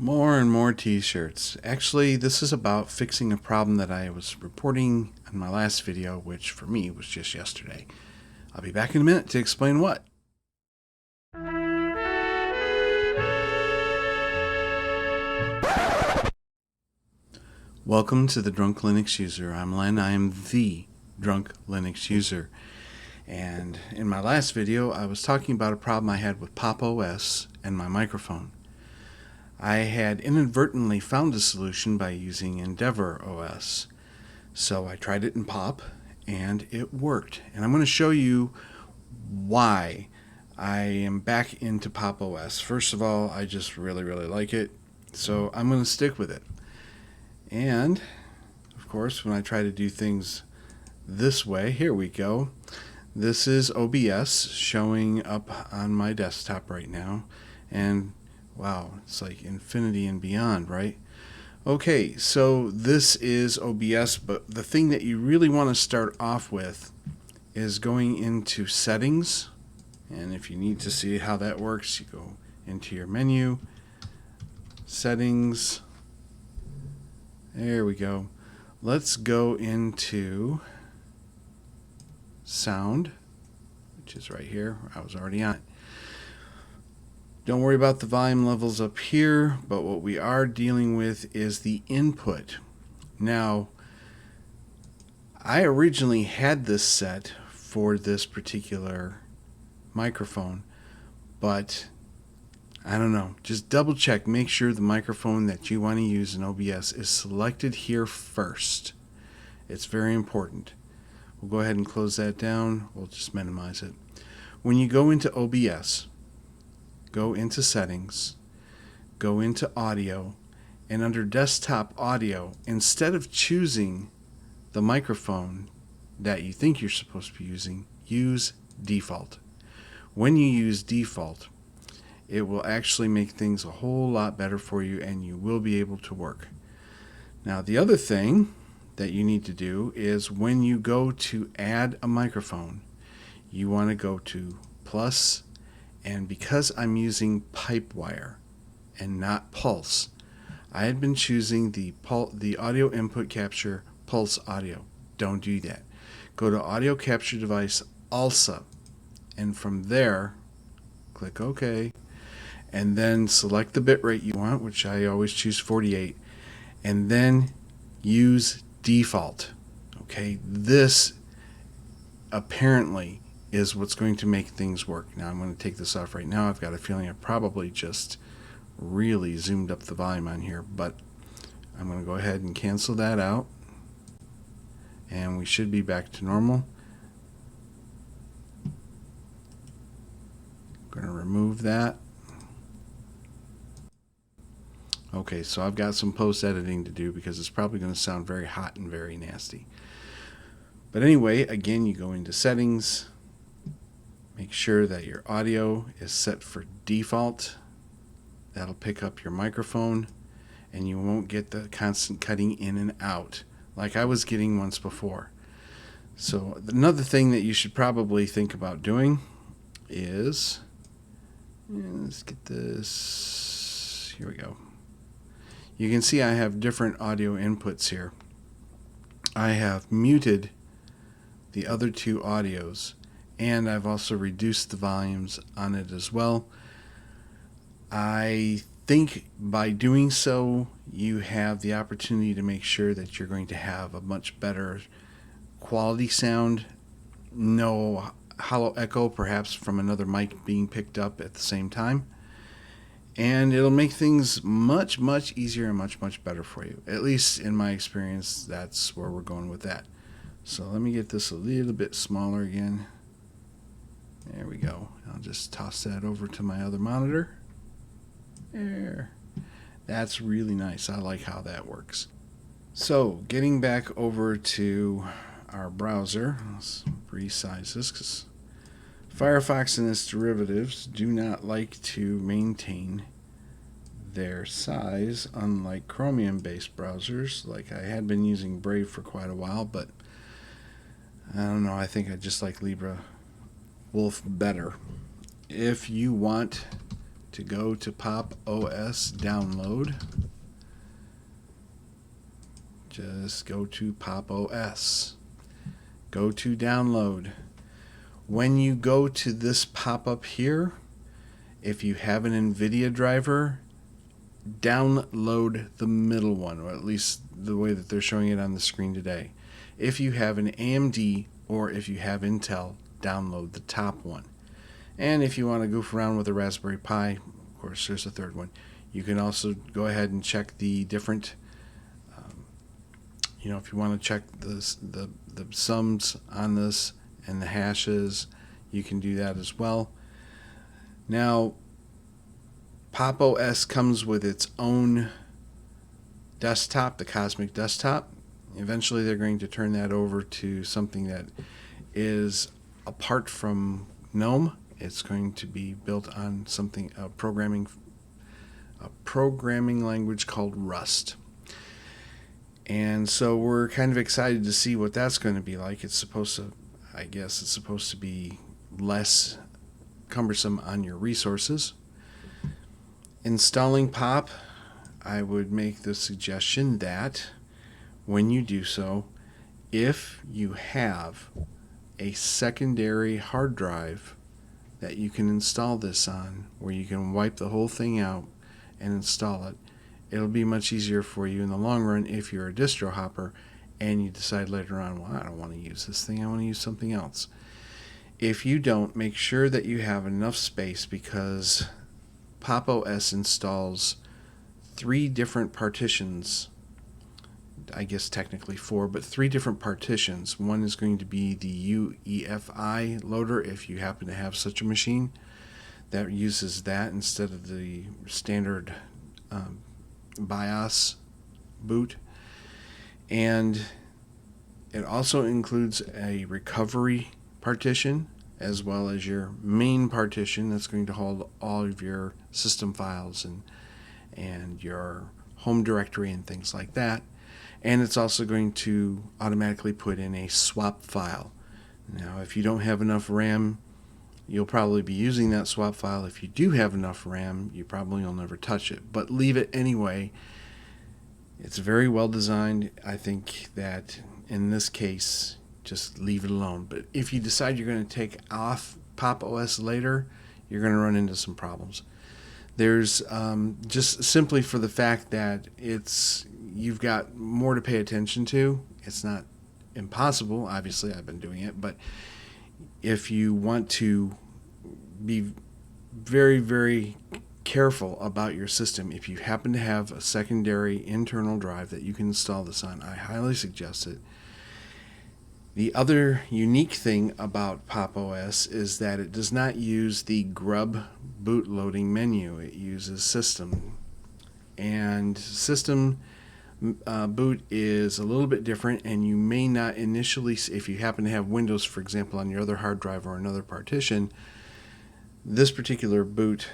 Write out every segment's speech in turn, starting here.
More and more t-shirts. Actually, this is about fixing a problem that I was reporting in my last video, which for me was just yesterday. I'll be back in a minute to explain what. Welcome to the Drunk Linux User. I'm Len. I am the Drunk Linux User. And in my last video, I was talking about a problem I had with Pop! OS and my microphone. I had inadvertently found a solution by using Endeavor OS. So I tried it in Pop, and it worked. And I'm going to show you why I am back into Pop! OS. First of all, I just really like it, so I'm going to stick with it. And, of course, when I try to do things this way, here we go. This is OBS showing up on my desktop right now. And wow, it's like infinity and beyond, right? Okay, so this is OBS, but the thing that you really want to start off with is going into settings. And if you need to see how that works, you go into your menu, settings. There we go. Let's go into sound, which is right here. I was already on it. Don't worry about the volume levels up here, but what we are dealing with is the input. Now, I originally had this set for this particular microphone, but I don't know. Just double check. Make sure the microphone that you want to use in OBS is selected here first. It's very important. We'll go ahead and close that down. We'll just minimize it. When you go into OBS, go into settings, go into audio, and under desktop audio, instead of choosing the microphone that you think you're supposed to be using, use default. When you use default, it will actually make things a whole lot better for you, and you will be able to work. Now, the other thing that you need to do is when you go to add a microphone, you want to go to plus, and because I'm using Pipewire and not Pulse, I had been choosing the audio input capture Pulse audio. Don't do that. Go to audio capture device ALSA, and from there, click OK, and then select the bitrate you want, which I always choose 48, and then use default. Okay, this apparently is what's going to make things work. Now I'm going to take this off right now. I've got a feeling I probably just really zoomed up the volume on here, but I'm going to go ahead and cancel that out, and we should be back to normal. I'm going to remove that. Okay, so I've got some post-editing to do because it's probably going to sound very hot and very nasty. But anyway, again, you go into settings. Make sure that your audio is set for default. That'll pick up your microphone, and you won't get the constant cutting in and out like I was getting once before. So another thing that you should probably think about doing is, let's get this, here we go. You can see I have different audio inputs here. I have muted the other two audios, and I've also reduced the volumes on it as well. I think by doing so, you have the opportunity to make sure that you're going to have a much better quality sound. No hollow echo, perhaps from another mic being picked up at the same time. And it'll make things much easier and much better for you. At least in my experience, that's where we're going with that. So let me get this a little bit smaller again. There we go. I'll just toss that over to my other monitor. There. That's really nice. I like how that works. So getting back over to our browser, let's resize this because Firefox and its derivatives do not like to maintain their size, unlike Chromium-based browsers. Like I had been using Brave for quite a while, but I don't know, I think I just like LibreWolf better. If you want to go to Pop OS download. Just go to Pop OS. Go to download. When you go to this pop-up here, if you have an NVIDIA driver, download the middle one, or at least the way that they're showing it on the screen today. If you have an AMD or if you have Intel, download the top one. And if you want to goof around with a Raspberry Pi, of course there's a third one. You can also go ahead and check the different, if you want to check the sums on this and the hashes, you can do that as well. Now, Pop OS comes with its own desktop, the Cosmic Desktop. Eventually they're going to turn that over to something that is apart from GNOME. It's going to be built on a programming language called Rust. And so we're kind of excited to see what that's going to be like. It's supposed to be less cumbersome on your resources. Installing Pop, I would make the suggestion that when you do so, if you have a secondary hard drive that you can install this on, where you can wipe the whole thing out and install it, it'll be much easier for you in the long run if you're a distro hopper and you decide later on, well, I don't want to use this thing, I want to use something else. If you don't, make sure that you have enough space, because Pop OS installs 3 different partitions. I guess technically 4, but 3 different partitions. One is going to be the UEFI loader, if you happen to have such a machine that uses that instead of the standard BIOS boot. And it also includes a recovery partition, as well as your main partition that's going to hold all of your system files and your home directory and things like that. And it's also going to automatically put in a swap file. Now, if you don't have enough RAM, you'll probably be using that swap file. If you do have enough RAM, you probably will never touch it, but leave it anyway. It's very well designed. I think that in this case, just leave it alone. But if you decide you're going to take off Pop OS later, you're going to run into some problems. There's just simply for the fact that you've got more to pay attention to. It's not impossible. Obviously, I've been doing it, but if you want to be very, very careful about your system, if you happen to have a secondary internal drive that you can install this on, I highly suggest it. The other unique thing about Pop OS is that it does not use the grub bootloading menu. It uses system. And system boot is a little bit different, and you may not initially, if you happen to have Windows, for example, on your other hard drive or another partition, this particular boot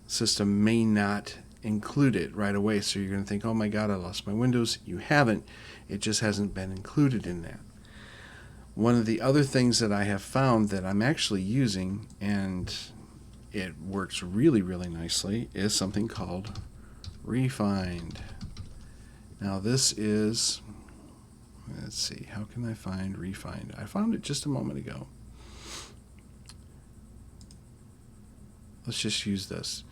system may not include it right away. So you're going to think, oh my God, I lost my Windows. You haven't. It just hasn't been included in that. One of the other things that I have found that I'm actually using, and it works really, really nicely, is something called Refind. Now this is, let's see, how can I find Refind? I found it just a moment ago. Let's just use this.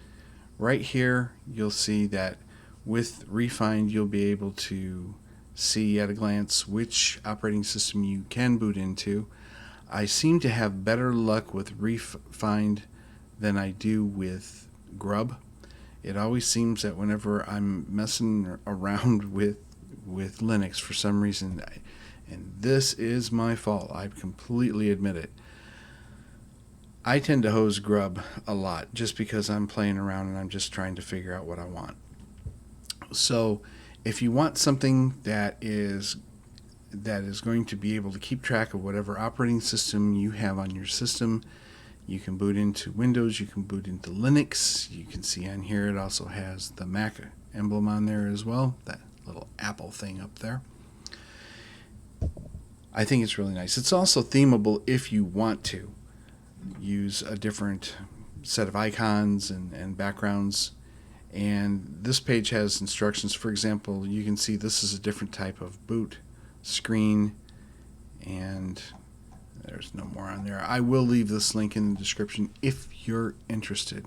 Right here, you'll see that with Refind, you'll be able to see at a glance which operating system you can boot into. I seem to have better luck with Refind than I do with Grub. It always seems that whenever I'm messing around with Linux for some reason, and this is my fault, I completely admit it, I tend to hose Grub a lot just because I'm playing around and I'm just trying to figure out what I want. So if you want something that is going to be able to keep track of whatever operating system you have on your system, you can boot into Windows, you can boot into Linux. You can see on here it also has the Mac emblem on there as well, that little Apple thing up there. I think it's really nice. It's also themable if you want to use a different set of icons and backgrounds. And this page has instructions. For example, you can see this is a different type of boot screen, and there's no more on there. I will leave this link in the description if you're interested.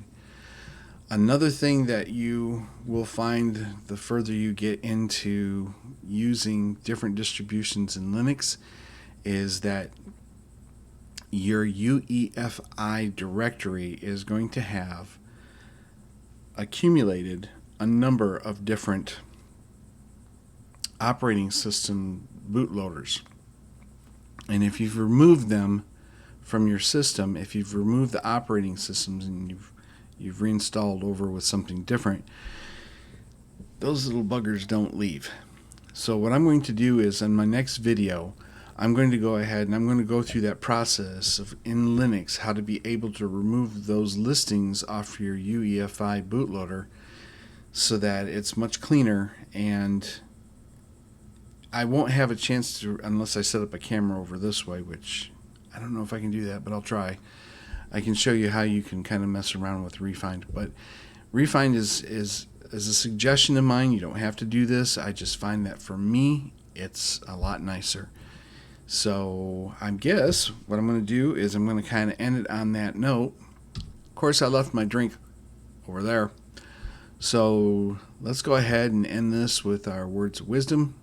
Another thing that you will find the further you get into using different distributions in Linux is that your UEFI directory is going to have accumulated a number of different operating system bootloaders. And if you've removed them from your system, if you've removed the operating systems and you've reinstalled over with something different, those little buggers don't leave. So what I'm going to do is, in my next video, I'm going to go ahead and I'm going to go through that process of, in Linux, how to be able to remove those listings off your UEFI bootloader so that it's much cleaner. And I won't have a chance to, unless I set up a camera over this way, which I don't know if I can do that, but I'll try. I can show you how you can kind of mess around with Refind. But Refind is a suggestion of mine. You don't have to do this. I just find that for me, it's a lot nicer. So I guess what I'm going to do is I'm going to kind of end it on that note. Of course, I left my drink over there. So let's go ahead and end this with our words of wisdom.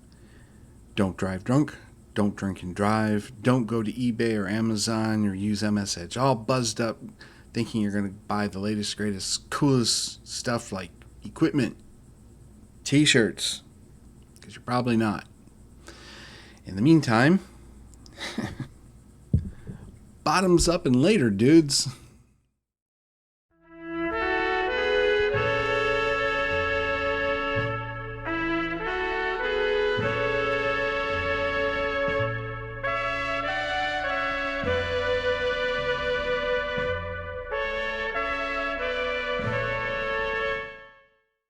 Don't drive drunk. Don't drink and drive. Don't go to eBay or Amazon or use MS Edge all buzzed up thinking you're going to buy the latest, greatest, coolest stuff like equipment, t-shirts, because you're probably not. In the meantime, bottoms up and later, dudes.